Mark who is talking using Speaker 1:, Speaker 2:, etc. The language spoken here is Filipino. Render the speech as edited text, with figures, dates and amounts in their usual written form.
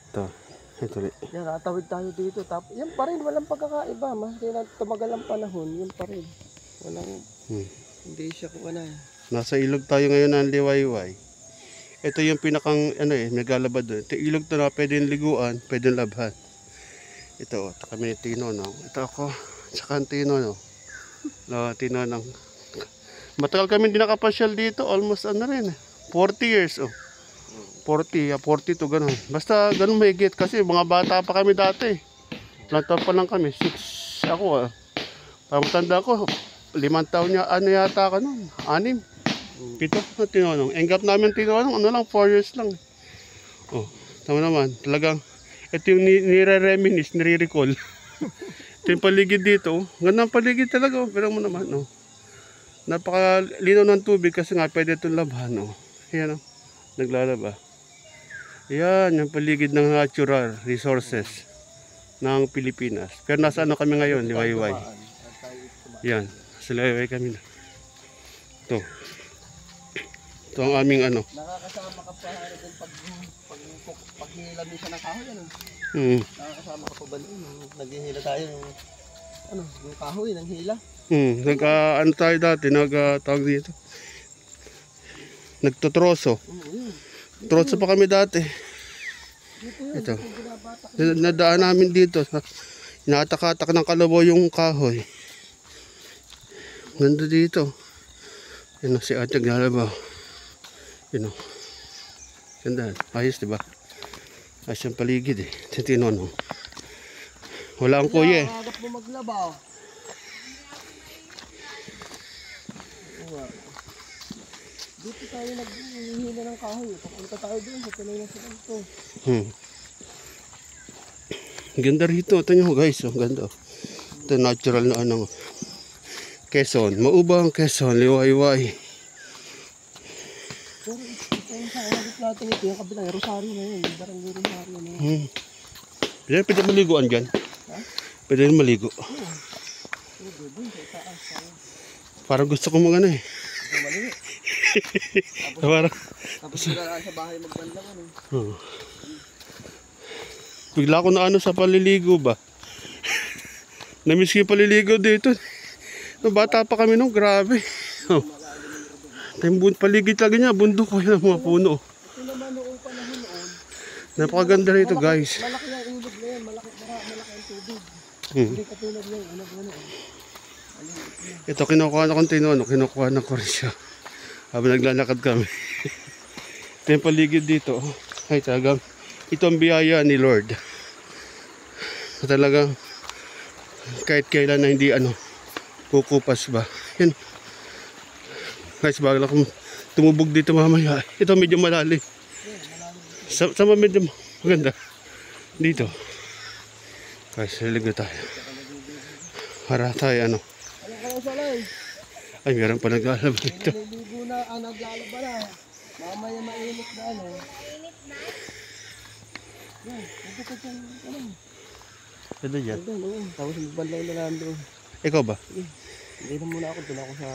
Speaker 1: Ito ulit.
Speaker 2: Yan, natawid tayo dito. Yan pa rin, walang pagkakaiba. Mas kaya tumagal ang panahon, yun pa rin. Walang, hindi siya kung ano.
Speaker 1: Nasa ilog tayo ngayon ng Liwayway. Ito yung pinakang naglalaba doon. Ito ilog to na pwedeng liguan, pwedeng labhan. Ito, kami ni Tino, no? Ito ako, tsaka ang Tino, no? Tino, no? Matagal kami din nakapasyal dito, almost 40 years, 40, 42, ganun. Basta ganun mahigit kasi mga bata pa kami dati. Lantaw pa lang kami, 6 ako, pamatanda ko, 5 taon niya, yata ka nun, 6. 7 na tinanong. Engap namin tinanong, 4 years lang. Tama naman, talagang, ito yung nire-reminis, nire-recall. Ito yung paligid dito, gandang paligid talaga, pero mo naman, napakalinaw ng tubig kasi nga pwede itong labhan, Ayan, naglalaba. Yan, yung paligid ng natural resources ng Pilipinas. Pero nasa kami ngayon, Liwayway. Yan, sa Liwayway kami na. Ito ang aming
Speaker 2: Nakakasama ka pa rin pag hinilami siya ng kahoy, Nakakasama ka pa ba rin? Naghihila tayo yung kahoy, ng hila.
Speaker 1: Tayo dati, tawag dito. Nagtutroso. Troso pa kami dati. Ito. Nadaan namin dito. Inatak-atak ng kalabaw yung kahoy. Ganda dito. Yan si Ate Galabaw. Ganda. Ayos, diba? Ayos yung paligid eh. Tinono. Wala ang kuya eh.
Speaker 2: Agap mo maglabaw. Dito tayo naghihila ng kahoy. Papunta tayo doon sa tuloy na sila ito.
Speaker 1: Ganda rito. Ito nyo guys. Ganda. Ito natural na Quezon. Maubang Quezon. Liwayway.
Speaker 2: Pero ito yung sa hagip natin ito. Yung kabilang Rosario na yun. Barangay Rosario na yun.
Speaker 1: Pwede maliguan dyan. Pwede maligo. Parang gusto ko magano eh.
Speaker 2: Maligo. Tapos sila sa bahay magbandaman
Speaker 1: Bigla ko na sa paliligo ba. Namiss ko yung paliligo dito. Bata pa kami nung grabe. Paligid lagi niya, bundok ko yung mga puno.
Speaker 2: Ito naman noong panahon noon.
Speaker 1: Napakaganda rito guys.
Speaker 2: Malaki ang ilog na yan, malaki ang tubig. Hindi katulad ng
Speaker 1: Ito kinukuha na kong Tinono, kinukuha na ko rin siya. Habang naglalakad kami. Ito yung paligid dito. Ay talagang, ito ang biyaya ni Lord. Talagang, kahit kailan na hindi kukupas ba. Yan. Guys, bago akong tumubog dito mamaya. Ito medyo malalim. Sama medyo maganda. Dito. Guys, liligo tayo. Para tayo Ay, meron pa naglalaba dito.
Speaker 2: Naliligo na, naglalaba na. Mamaya mainit na Yan,
Speaker 1: Ganda dyan.
Speaker 2: Tapos magbanlaw na lang doon.
Speaker 1: Ikaw ba?
Speaker 2: Hindi na muna ako, doon ako sa